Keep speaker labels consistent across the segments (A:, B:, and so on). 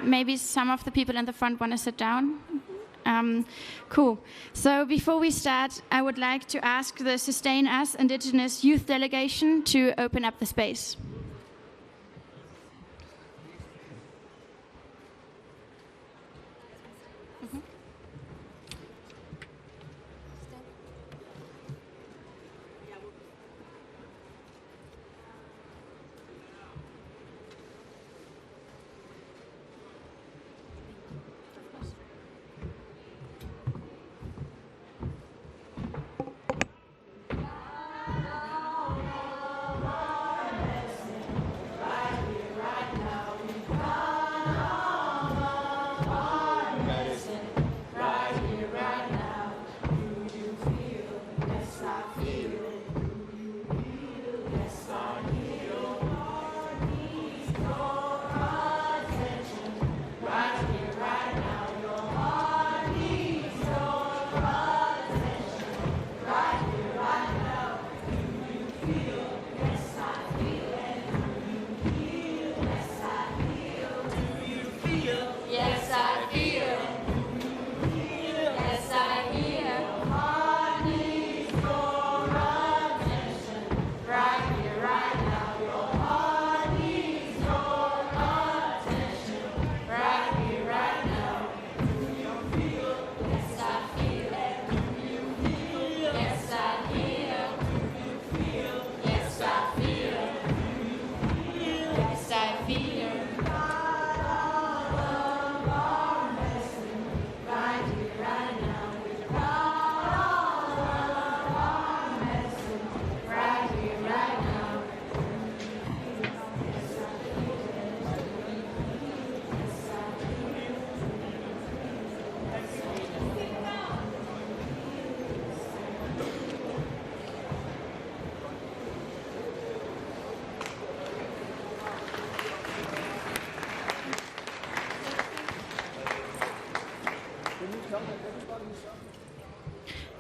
A: maybe some of the people in the front want to sit down. Cool. So before we start, I would like to ask the Sustain Us Indigenous Youth Delegation to open up the space.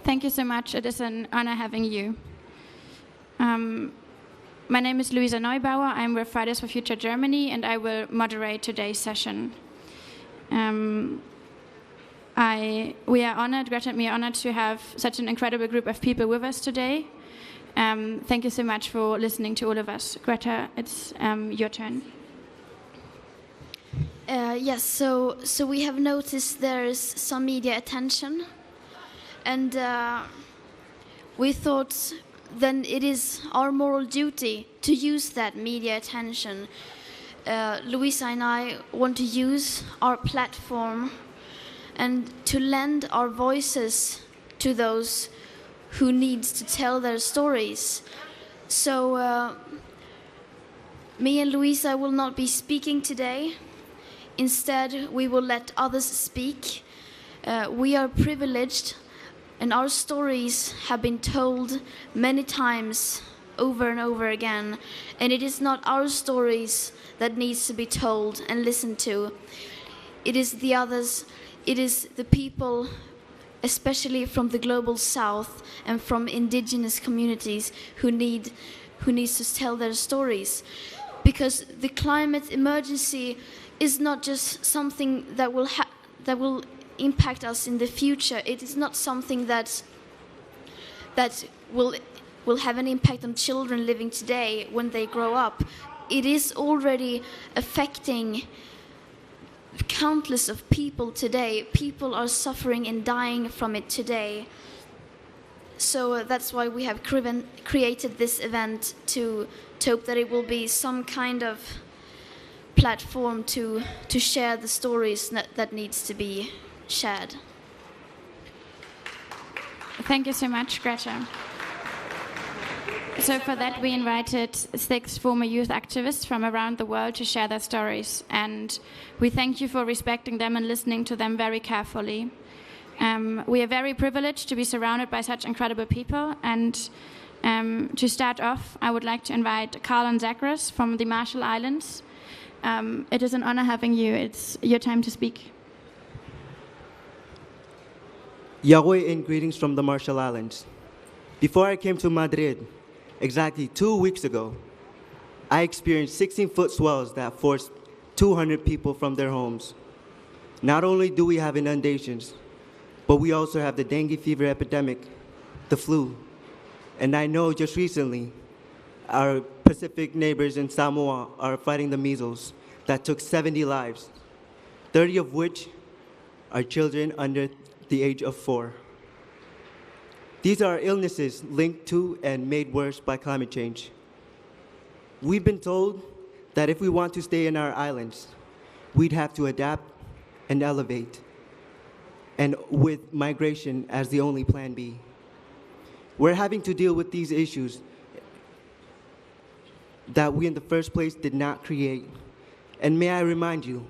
A: Thank you so much. It is an honor having you. My name is Luisa Neubauer. I'm with Fridays for Future Germany, and I will moderate today's session. We are honored, Greta and me are honored to have such an incredible group of people with us today. Thank you so much for listening to all of us. Greta, it's your turn.
B: Yes, so we have noticed there is some media attention, and we thought then it is our moral duty to use that media attention. Luisa and I want to use our platform and to lend our voices to those who need to tell their stories. So me and Luisa will not be speaking today. Instead, we will let others speak. We are privileged, and our stories have been told many times over and over again. And it is not our stories that needs to be told and listened to. It is the others, it is the people, especially from the global south and from indigenous communities who needs to tell their stories. Because the climate emergency is not just something that will impact us in the future. It is not something that will have an impact on children living today when they grow up. It is already affecting countless of people today. People are suffering and dying from it today. So that's why we have created this event to hope that it will be some kind of platform to share the stories that needs to be shared.
A: Thank you so much, Greta. So for that, we invited 6 former youth activists from around the world to share their stories, and we thank you for respecting them and listening to them very carefully. We are very privileged to be surrounded by such incredible people, and to start off, I would like to invite Carl and Zacharias from the Marshall Islands. It is an honor having you. It's your time to speak.
C: Yahweh and greetings from the Marshall Islands. Before I came to Madrid, exactly 2 weeks ago, I experienced 16-foot swells that forced 200 people from their homes. Not only do we have inundations, but we also have the dengue fever epidemic, the flu. And I know just recently, our Pacific neighbors in Samoa are fighting the measles that took 70 lives, 30 of which are children under the age of 4. These are illnesses linked to and made worse by climate change. We've been told that if we want to stay in our islands, we'd have to adapt and elevate, and with migration as the only plan B. We're having to deal with these issues that we in the first place did not create. And may I remind you,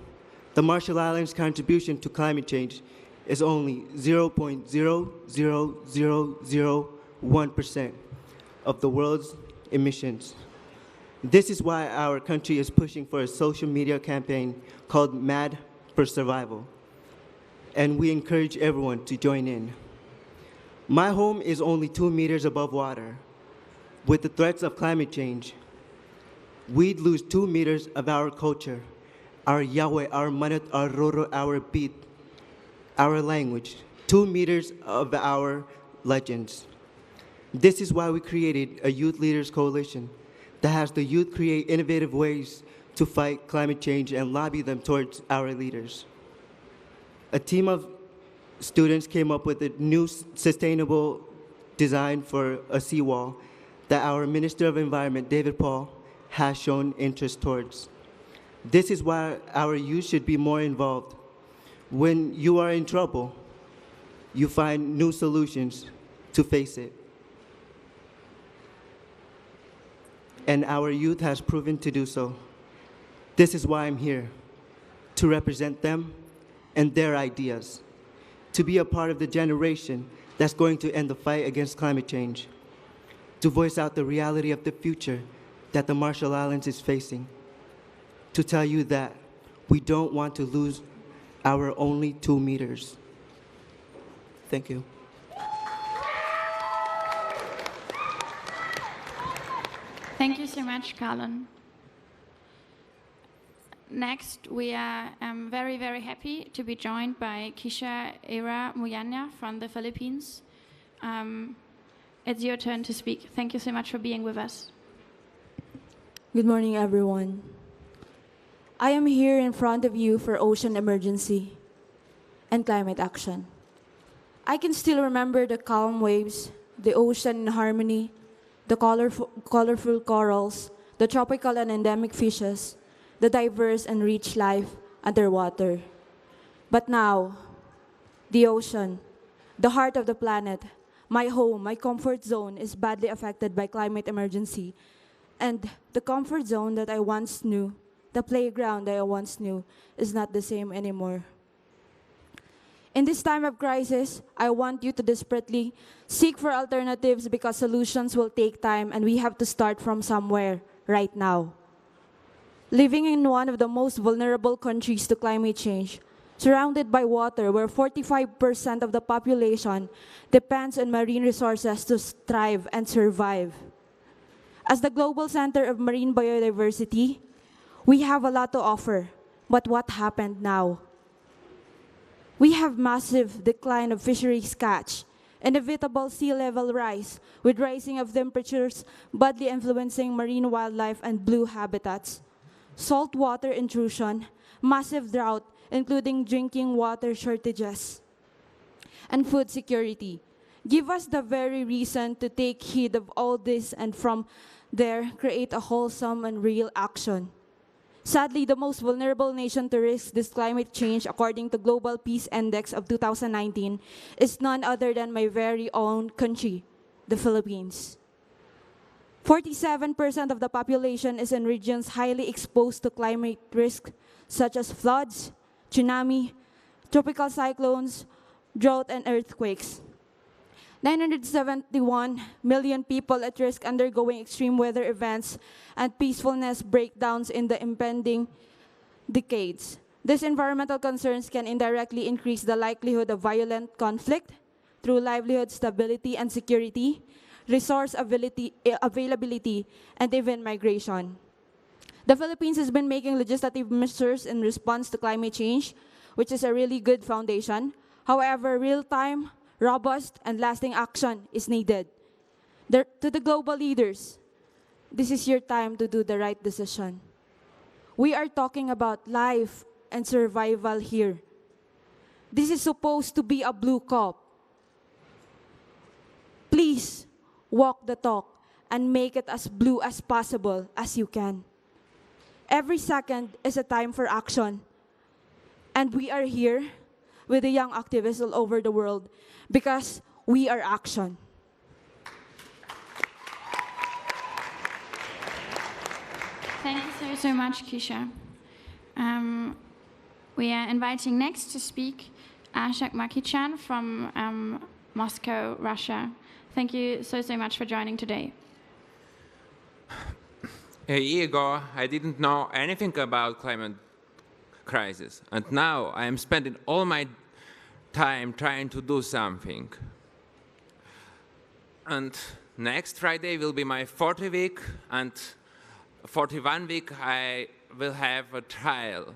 C: the Marshall Islands' contribution to climate change is only 0.00001% of the world's emissions. This is why our country is pushing for a social media campaign called Mad for Survival, and we encourage everyone to join in. My home is only 2 meters above water. With the threats of climate change, we'd lose 2 meters of our culture, our Yahweh, our Manat, our Roro, our Beat, our language, 2 meters of our legends. This is why we created a Youth Leaders Coalition that has the youth create innovative ways to fight climate change and lobby them towards our leaders. A team of students came up with a new sustainable design for a seawall that our Minister of Environment, David Paul, has shown interest towards. This is why our youth should be more involved. When you are in trouble, you find new solutions to face it. And our youth has proven to do so. This is why I'm here, to represent them and their ideas, to be a part of the generation that's going to end the fight against climate change, to voice out the reality of the future that the Marshall Islands is facing, to tell you that we don't want to lose our only 2 meters. Thank you.
A: Thank you so much, Carlin. Next, we are very, very happy to be joined by Kisha Ira Muyanya from the Philippines. It's your turn to speak. Thank you so much for being with us.
D: Good morning, everyone. I am here in front of you for ocean emergency and climate action. I can still remember the calm waves, the ocean in harmony, the colorful corals, the tropical and endemic fishes, the diverse and rich life underwater. But now, the ocean, the heart of the planet, my home, my comfort zone is badly affected by climate emergency. And the comfort zone that I once knew, the playground that I once knew, is not the same anymore. In this time of crisis, I want you to desperately seek for alternatives because solutions will take time and we have to start from somewhere right now. Living in one of the most vulnerable countries to climate change, surrounded by water where 45% of the population depends on marine resources to thrive and survive. As the global center of marine biodiversity, we have a lot to offer, but what happened now? We have massive decline of fisheries catch, inevitable sea level rise, with rising of temperatures badly influencing marine wildlife and blue habitats, saltwater intrusion, massive drought, including drinking water shortages, and food security. Give us the very reason to take heed of all this and from there create a wholesome and real action. Sadly, the most vulnerable nation to risk this climate change, according to Global Peace Index of 2019, is none other than my very own country, the Philippines. 47% of the population is in regions highly exposed to climate risk, such as floods, tsunami, tropical cyclones, drought, and earthquakes. 971 million people at risk undergoing extreme weather events and peacefulness breakdowns in the impending decades. These environmental concerns can indirectly increase the likelihood of violent conflict through livelihood stability and security, resource availability, and even migration. The Philippines has been making legislative measures in response to climate change, which is a really good foundation. However, real-time, robust, and lasting action is needed. To the global leaders, this is your time to do the right decision. We are talking about life and survival here. This is supposed to be a blue COP. Please walk the talk and make it as blue as possible as you can. Every second is a time for action. And we are here with the young activists all over the world because we are action.
A: Thank you so much, Keisha. We are inviting next to speak Ashok Makichan from Moscow, Russia. Thank you so much for joining today.
E: A year ago, I didn't know anything about climate crisis, and now I am spending all my time trying to do something. And next Friday will be my 40 week, and 41 week I will have a trial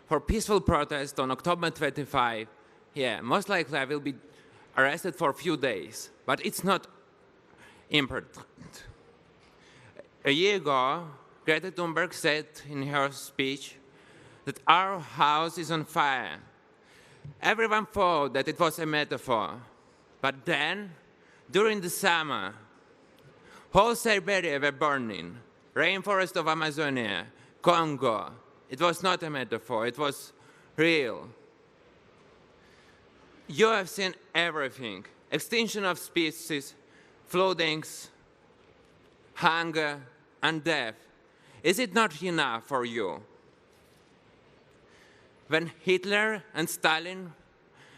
E: for peaceful protest on October 25. Yeah, most likely I will be arrested for a few days, but it's not important. A year ago, Greta Thunberg said in her speech that our house is on fire. Everyone thought that it was a metaphor, but then, during the summer, whole Siberia were burning, rainforest of Amazonia, Congo. It was not a metaphor, it was real. You have seen everything: extinction of species, floodings, hunger, and death. Is it not enough for you? When Hitler and Stalin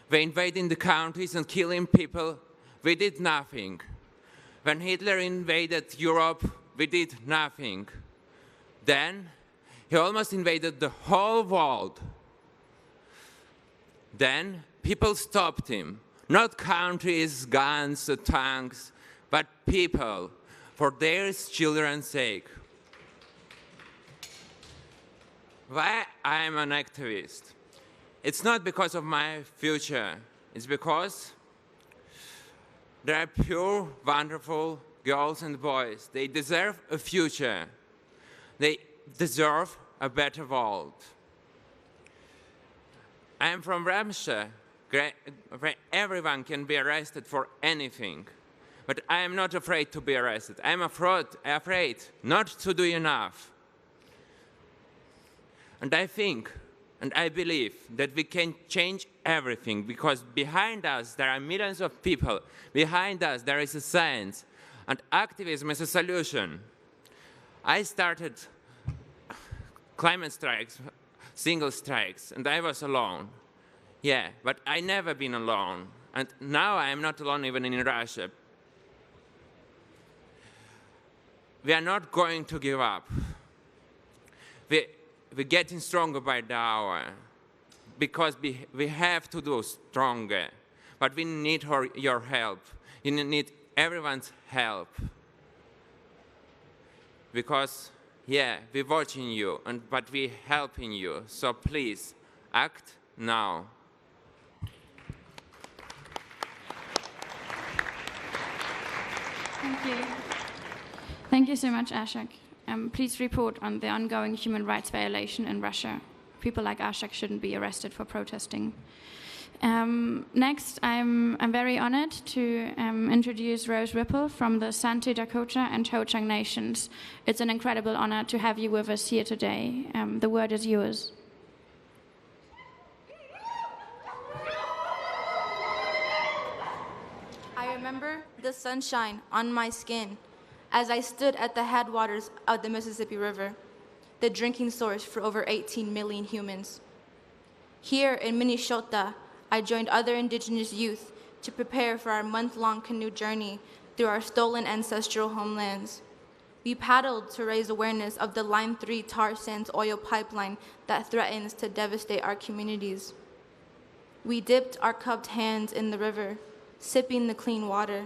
E: were invading the countries and killing people, we did nothing. When Hitler invaded Europe, we did nothing. Then he almost invaded the whole world. Then people stopped him. Not countries, guns, tanks, but people, for their children's sake. Why I am an activist? It's not because of my future. It's because there are pure, wonderful girls and boys. They deserve a future. They deserve a better world. I am from Russia, where everyone can be arrested for anything. But I am not afraid to be arrested. I am afraid not to do enough. And I think, and I believe, that we can change everything, because behind us there are millions of people. Behind us there is a science, and activism is a solution. I started climate strikes, single strikes, and I was alone. Yeah, but I never been alone. And now I am not alone even in Russia. We are not going to give up. We're getting stronger by the hour, because we have to do stronger. But we need your help. You need everyone's help. Because, yeah, we're watching you, but we're helping you. So please, act now.
A: Thank you. Thank you so much, Ashok. Please report on the ongoing human rights violation in Russia. People like Ashok shouldn't be arrested for protesting. Next, I'm very honored to introduce Rose Ripple from the Santi Dakota and Ho-Chunk Nations. It's an incredible honor to have you with us here today. The word is yours.
F: I remember the sunshine on my skin as I stood at the headwaters of the Mississippi River, the drinking source for over 18 million humans. Here in Minnesota, I joined other indigenous youth to prepare for our month-long canoe journey through our stolen ancestral homelands. We paddled to raise awareness of the Line 3 tar sands oil pipeline that threatens to devastate our communities. We dipped our cupped hands in the river, sipping the clean water.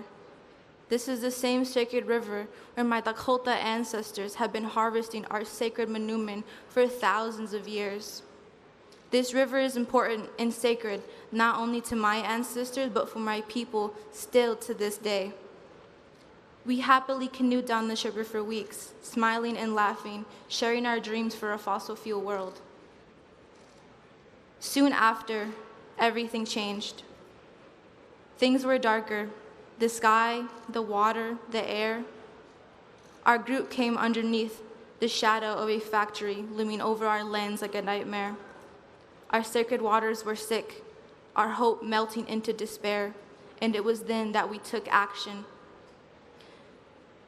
F: This is the same sacred river where my Dakota ancestors have been harvesting our sacred manumin for thousands of years. This river is important and sacred, not only to my ancestors, but for my people still to this day. We happily canoed down this river for weeks, smiling and laughing, sharing our dreams for a fossil fuel world. Soon after, everything changed. Things were darker. The sky, the water, the air. Our group came underneath the shadow of a factory looming over our lands like a nightmare. Our sacred waters were sick, our hope melting into despair, and it was then that we took action.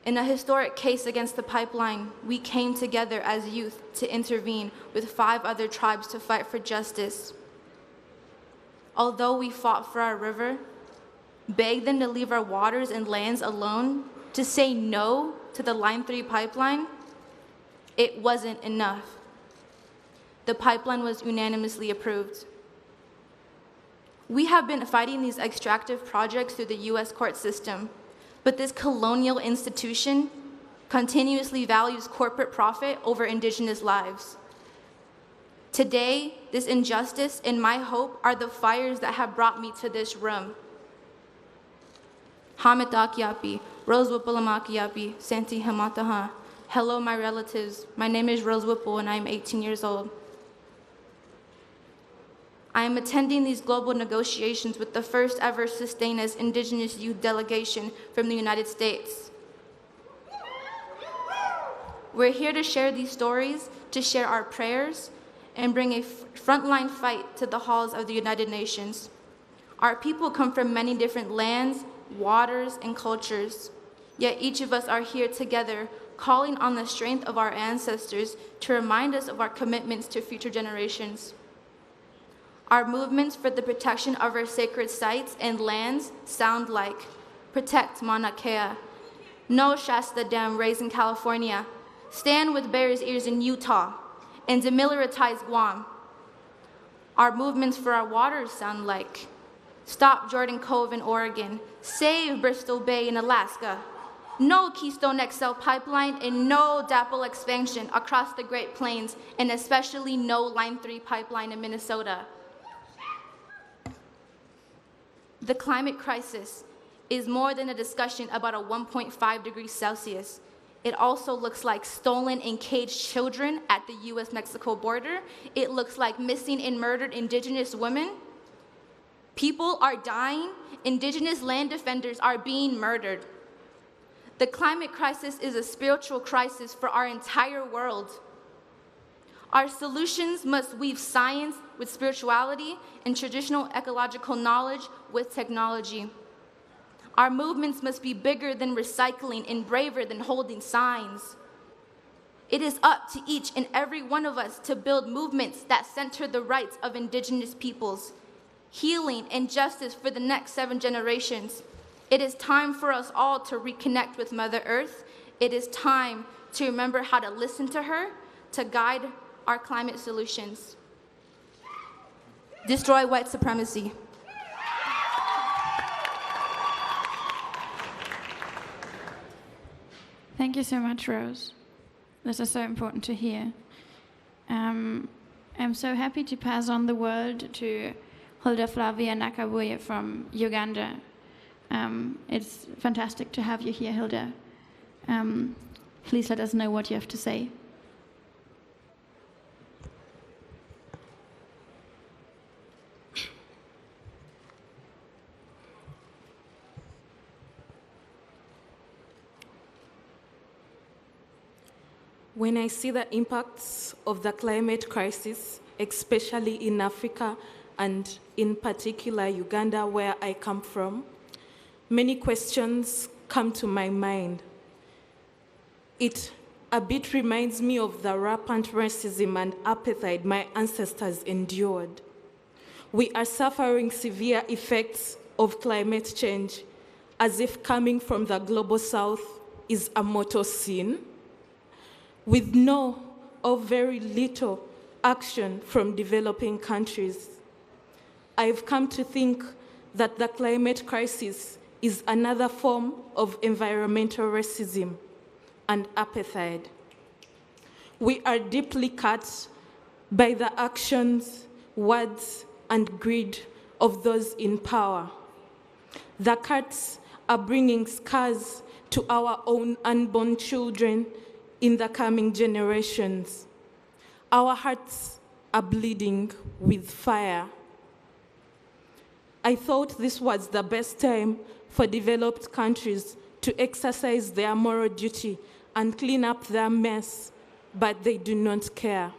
F: In a historic case against the pipeline, we came together as youth to intervene with 5 other tribes to fight for justice. Although we fought for our river, begged them to leave our waters and lands alone, to say no to the Line 3 pipeline, it wasn't enough. The pipeline was unanimously approved. We have been fighting these extractive projects through the US court system, but this colonial institution continuously values corporate profit over indigenous lives. Today, this injustice and my hope are the fires that have brought me to this room. Hamitakiapi, Rose Whippulamaki Santi Hamataha. Hello, my relatives. My name is Rose Whipple, and I am 18 years old. I am attending these global negotiations with the first ever sustained as Indigenous youth delegation from the United States. We're here to share these stories, to share our prayers, and bring a frontline fight to the halls of the United Nations. Our people come from many different lands, waters, and cultures, yet each of us are here together, calling on the strength of our ancestors to remind us of our commitments to future generations. Our movements for the protection of our sacred sites and lands sound like Protect Mauna Kea, No Shasta Dam raised in California, Stand with Bears Ears in Utah, and Demilitarize Guam. Our movements for our waters sound like Stop Jordan Cove in Oregon, Save Bristol Bay in Alaska, No Keystone XL pipeline, and no DAPL expansion across the Great Plains, and especially no Line 3 pipeline in Minnesota. The climate crisis is more than a discussion about a 1.5 degrees Celsius. It also looks like stolen and caged children at the US-Mexico border. It looks like missing and murdered indigenous women. People are dying. Indigenous land defenders are being murdered. The climate crisis is a spiritual crisis for our entire world. Our solutions must weave science with spirituality and traditional ecological knowledge with technology. Our movements must be bigger than recycling and braver than holding signs. It is up to each and every one of us to build movements that center the rights of indigenous peoples, healing and justice for the next 7 generations. It is time for us all to reconnect with Mother Earth. It is time to remember how to listen to her, to guide our climate solutions. Destroy white supremacy.
A: Thank you so much, Rose. This is so important to hear. I'm so happy to pass on the word to Hilda Flavia Nakabuye from Uganda. It's fantastic to have you here, Hilda. Please let us know what you have to say.
G: When I see the impacts of the climate crisis, especially in Africa and in particular Uganda, where I come from, many questions come to my mind. It a bit reminds me of the rampant racism and apartheid my ancestors endured. We are suffering severe effects of climate change, as if coming from the global south is a mortal sin, with no or very little action from developing countries. I've come to think that the climate crisis is another form of environmental racism and apartheid. We are deeply cut by the actions, words, and greed of those in power. The cuts are bringing scars to our own unborn children in the coming generations. Our hearts are bleeding with fire. I thought this was the best time for developed countries to exercise their moral duty and clean up their mess, but they do not care.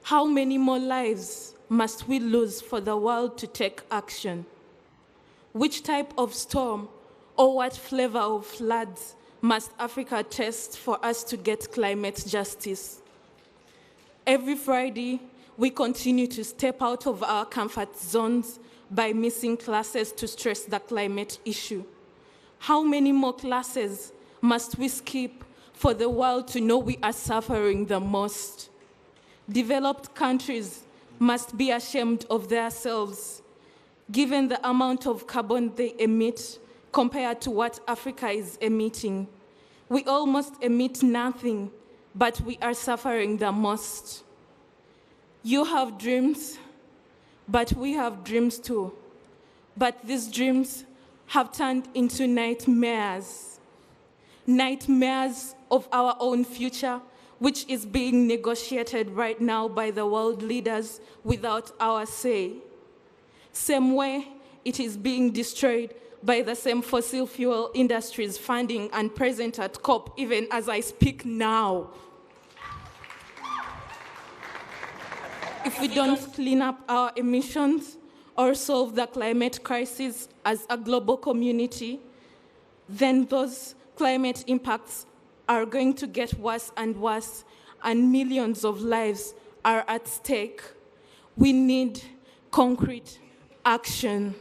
G: How many more lives must we lose for the world to take action? Which type of storm or what flavor of floods must Africa taste for us to get climate justice? Every Friday, we continue to step out of our comfort zones by missing classes to stress the climate issue. How many more classes must we skip for the world to know we are suffering the most? Developed countries must be ashamed of themselves, given the amount of carbon they emit compared to what Africa is emitting. We almost emit nothing, but we are suffering the most. You have dreams, but we have dreams too. But these dreams have turned into nightmares. Nightmares of our own future, which is being negotiated right now by the world leaders without our say. Same way it is being destroyed by the same fossil fuel industries funding and present at COP, even as I speak now. If we don't clean up our emissions or solve the climate crisis as a global community, then those climate impacts are going to get worse and worse, and millions of lives are at stake. We need concrete action.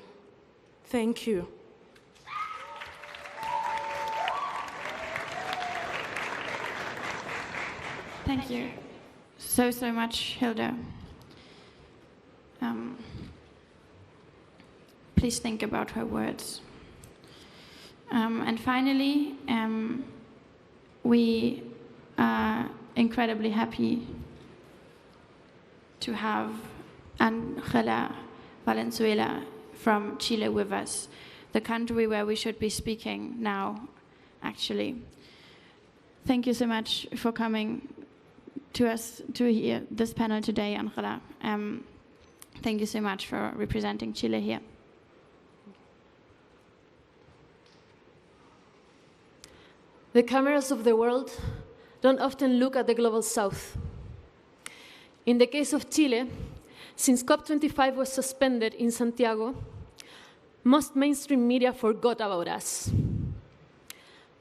G: Thank you.
A: Thank you so much, Hilda. Please think about her words. And finally, we are incredibly happy to have Angela Valenzuela from Chile with us, the country where we should be speaking now, actually. Thank you so much for coming to us to hear this panel today, Angela. Thank you so much for representing Chile here.
H: The cameras of the world don't often look at the global south. In the case of Chile, since COP25 was suspended in Santiago, most mainstream media forgot about us.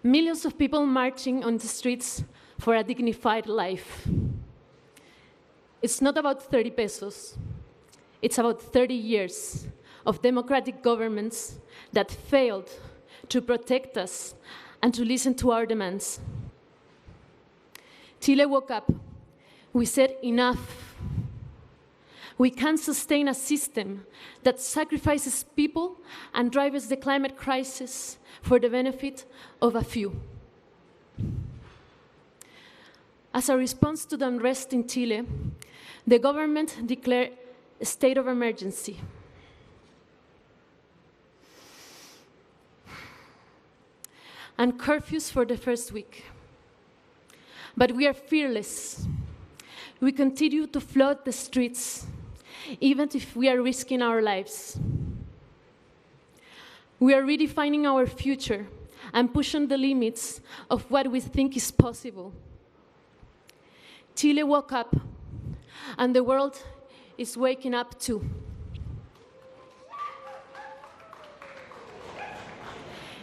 H: Millions of people marching on the streets for a dignified life. It's not about 30 pesos. It's about 30 years of democratic governments that failed to protect us and to listen to our demands. Chile woke up. We said enough. We can't sustain a system that sacrifices people and drives the climate crisis for the benefit of a few. As a response to the unrest in Chile, the government declared a state of emergency. And curfews for the first week. But we are fearless. We continue to flood the streets, even if we are risking our lives. We are redefining our future and pushing the limits of what we think is possible. Chile woke up, and the world is waking up too.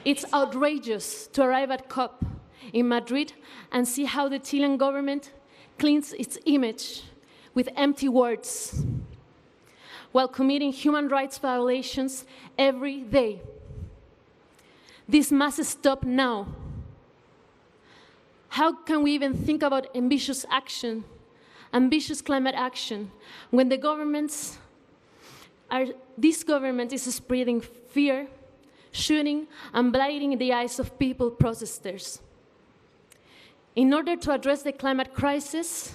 H: It's outrageous to arrive at COP in Madrid and see how the Chilean government cleans its image with empty words while committing human rights violations every day. This must stop now. How can we even think about ambitious action, ambitious climate action, when this government is spreading fear, shooting and blinding the eyes of people protesters. In order to address the climate crisis,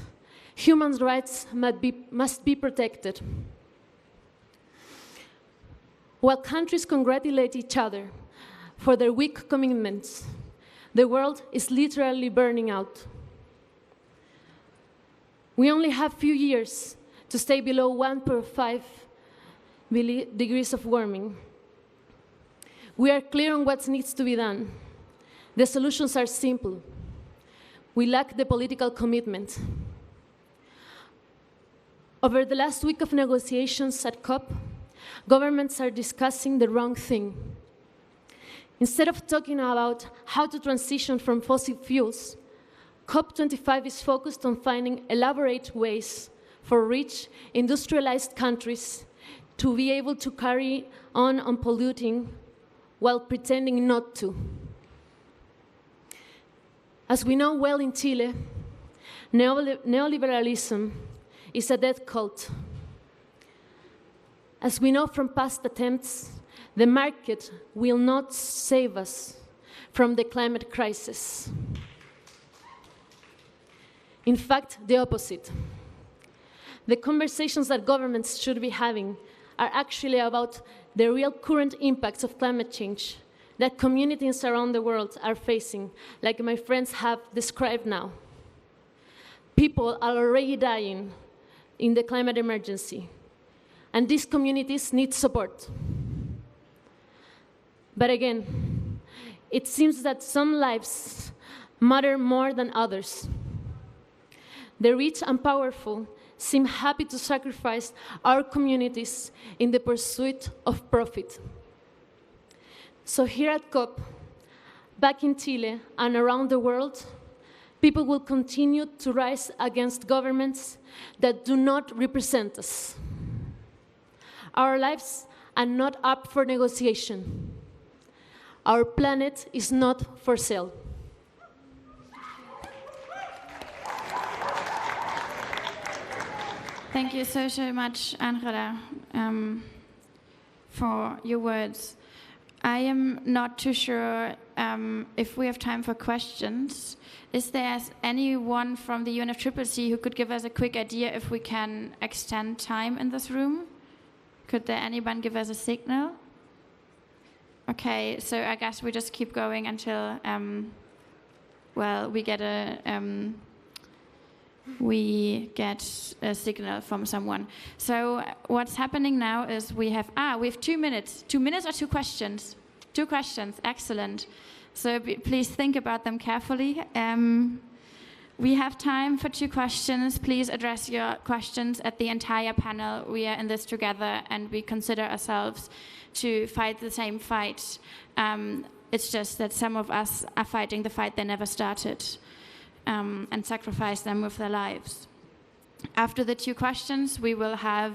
H: human rights must be protected. While countries congratulate each other for their weak commitments, the world is literally burning out. We only have few years to stay below 1.5 degrees of warming. We are clear on what needs to be done. The solutions are simple. We lack the political commitment. Over the last week of negotiations at COP, governments are discussing the wrong thing. Instead of talking about how to transition from fossil fuels, COP25 is focused on finding elaborate ways for rich, industrialized countries to be able to carry on polluting while pretending not to. As we know well in Chile, neoliberalism is a dead cult. As we know from past attempts, the market will not save us from the climate crisis. In fact, the opposite. The conversations that governments should be having are actually about the real current impacts of climate change that communities around the world are facing, like my friends have described now. People are already dying in the climate emergency, and these communities need support. But again, it seems that some lives matter more than others. The rich and powerful seem happy to sacrifice our communities in the pursuit of profit. So here at COP, back in Chile and around the world, people will continue to rise against governments that do not represent us. Our lives are not up for negotiation. Our planet is not for sale.
A: Thank you so much, Angela, for your words. I am not too sure if we have time for questions. Is there anyone from the UNFCCC who could give us a quick idea if we can extend time in this room? Could there anyone give us a signal? Okay, so I guess we just keep going until, we get a signal from someone. So what's happening now is we have 2 minutes. 2 minutes or 2 questions? 2 questions, excellent. So please think about them carefully. We have time for 2 questions. Please address your questions at the entire panel. We are in this together and we consider ourselves to fight the same fight. It's just that some of us are fighting the fight they never started. And sacrifice them with their lives. After the 2 questions, we will have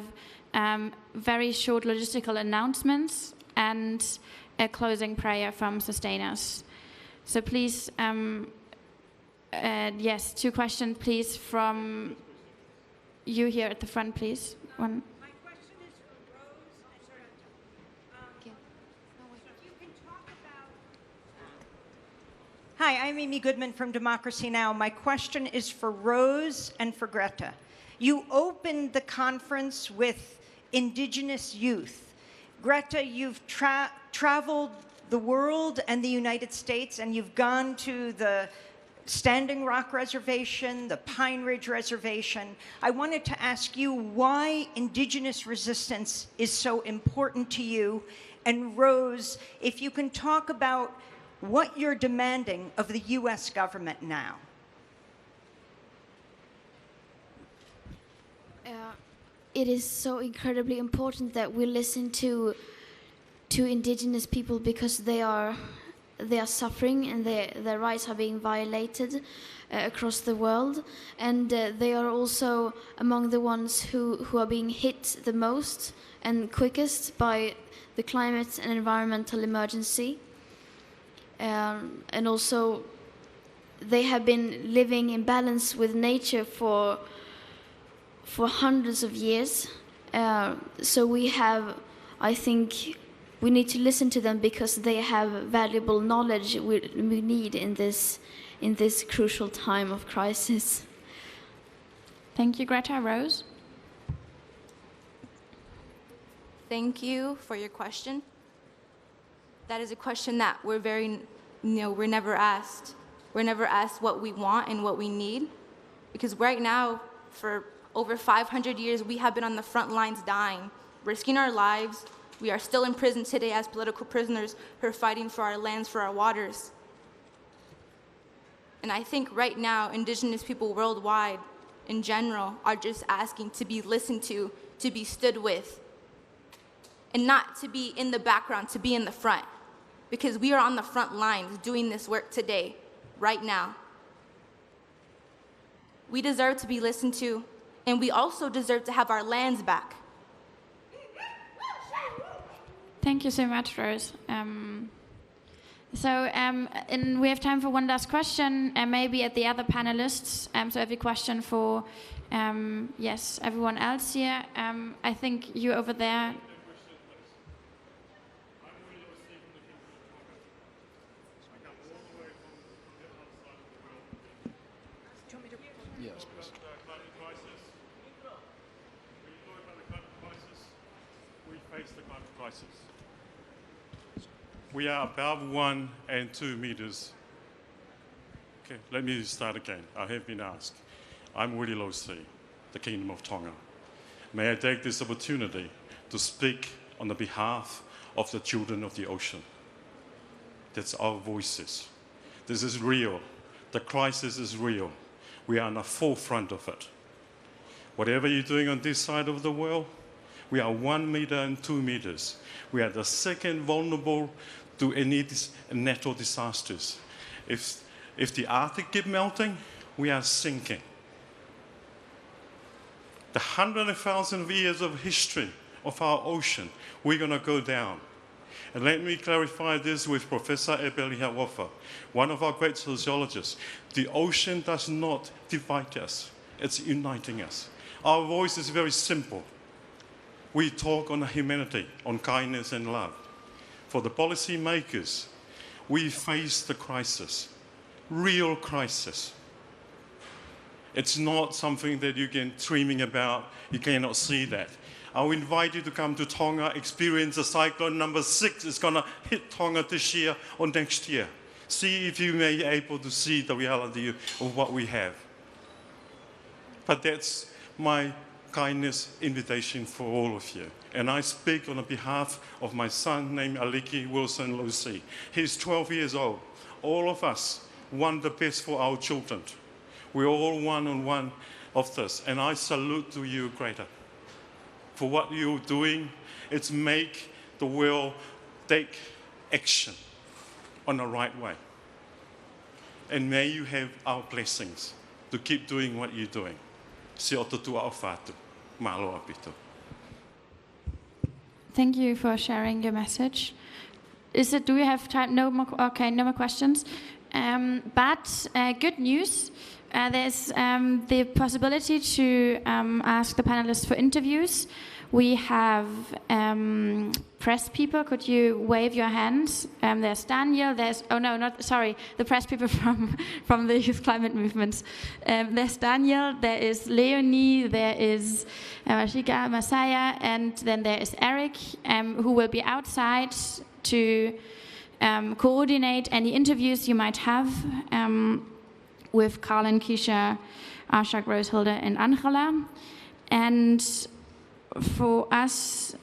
A: very short logistical announcements and a closing prayer from sustainers. So please, 2 questions, please, from you here at the front, please. One.
I: My question is for Rose. You can talk about... Hi, I'm Amy Goodman from Democracy Now! My question is for Rose and for Greta. You opened the conference with indigenous youth. Greta, you've traveled the world and the United States, and you've gone to the Standing Rock Reservation, the Pine Ridge Reservation. I wanted to ask you why indigenous resistance is so important to you. And Rose, if you can talk about what you're demanding of the US government now.
B: It is so incredibly important that we listen to indigenous people because they are suffering and their rights are being violated across the world, and they are also among the ones who are being hit the most and quickest by the climate and environmental emergency. And also they have been living in balance with nature for hundreds of years. So we have, I think, we need to listen to them because they have valuable knowledge we need in this crucial time of crisis.
A: Thank you, Greta. Rose?
F: Thank you for your question. That is a question that we're never asked. We're never asked what we want and what we need. Because right now, for over 500 years, we have been on the front lines dying, risking our lives. We are still in prison today as political prisoners who are fighting for our lands, for our waters. And I think right now, Indigenous people worldwide, in general, are just asking to be listened to be stood with, and not to be in the background, to be in the front. Because we are on the front lines doing this work today, right now. We deserve to be listened to, and we also deserve to have our lands back.
A: Thank you so much, Rose. And we have time for one last question, maybe at the other panelists. So every question for, yes, everyone else here. I think you over there.
J: Yes, please.
K: We face the climate crisis. We are above 1 and 2 meters. Okay, let me start again. I have been asked. I'm Willie Losi, the Kingdom of Tonga. May I take this opportunity to speak on the behalf of the children of the ocean. That's our voices. This is real. The crisis is real. We are on the forefront of it. Whatever you're doing on this side of the world, we are 1 meter and 2 meters. We are the second vulnerable to any natural disasters. If the Arctic keeps melting, we are sinking. The 100,000 years of history of our ocean, we're going to go down. And let me clarify this with Professor Ebeli Hawafa, one of our great sociologists. The ocean does not divide us. It's uniting us. Our voice is very simple. We talk on humanity, on kindness and love. For the policy makers, we face the crisis, real crisis. It's not something that you can dreaming about. You cannot see that. I'll invite you to come to Tonga, experience the cyclone number 6. It's going to hit Tonga this year or next year. See if you may be able to see the reality of what we have. But that's my kindness invitation for all of you. And I speak on behalf of my son named Aliki Wilson Lucy. He's 12 years old. All of us want the best for our children. We're all one on one of this. And I salute to you, Greta, for what you're doing. It's make the world take action on the right way. And may you have our blessings to keep doing what you're doing. Si o tutua o whātu. Mahalo apito.
A: Thank you for sharing your message. Do we have time? No more. Okay, no more questions. But good news. There's the possibility to ask the panelists for interviews. We have press people. Could you wave your hands? There's Daniel. The press people from the Youth Climate Movements. There's Daniel. There is Leonie. There is Mashika Masaya, and then there is Eric, who will be outside to coordinate any interviews you might have with Carlin, Keisha, Ashak, Rosehilde, and Angela. And for us,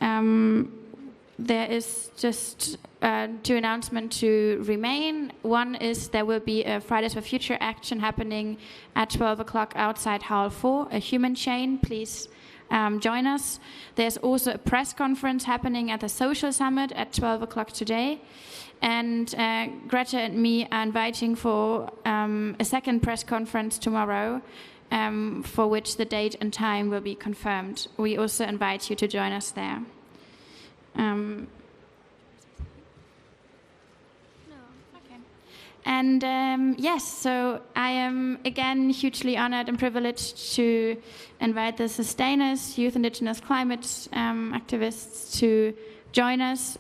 A: there is just 2 announcements to remain. One is there will be a Fridays for Future action happening at 12 o'clock outside Hall 4, a human chain. Please join us. There's also a press conference happening at the Social Summit at 12 o'clock today. And Greta and me are inviting for a second press conference tomorrow, for which the date and time will be confirmed. We also invite you to join us there. And yes, so I am again hugely honored and privileged to invite the sustainers, youth indigenous climate activists to join us.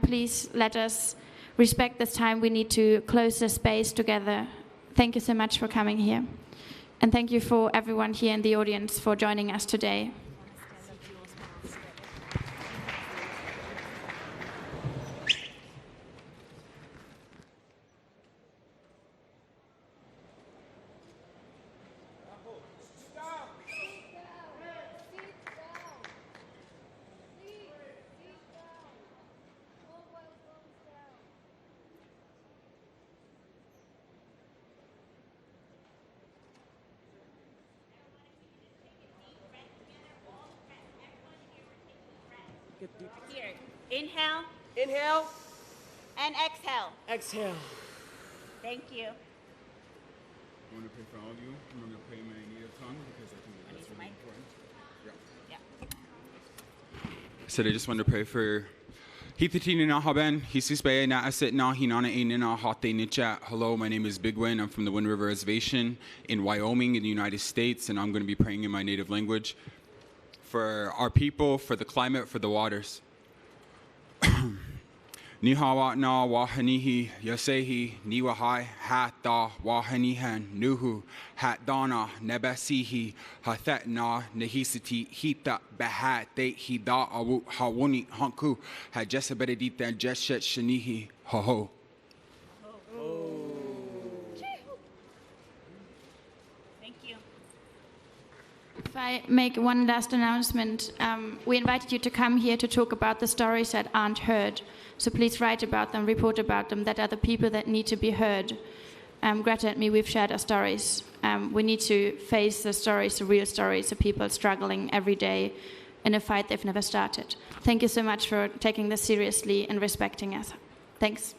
A: Please let us respect this time. We need to close the space together. Thank you so much for coming here. And thank you for everyone here in the audience for joining us today.
L: Here. Inhale.
M: Inhale.
L: And exhale.
M: Exhale.
L: Thank you.
N: I want to pray for all of you. I'm going to pray my native tongue because I think that's really important. Yeah. So I just want to pray for Hello, my name is Big Win. I'm from the Wind River Reservation in Wyoming in the United States, and I'm going to be praying in my native language for our people, for the climate, for the waters. Nihawa na wahanihi yasehi niwahai hata wahanihan nuhu hatdana nebasihi hathetna nehisiti hita bahate hida awu hawuni hanku hajesabedita jeshet shanihi ho.
A: If I make one last announcement, we invited you to come here to talk about the stories that aren't heard. So please write about them, report about them, that are the people that need to be heard. Greta and me, we've shared our stories. We need to face the stories, the real stories of people struggling every day in a fight they've never started. Thank you so much for taking this seriously and respecting us. Thanks.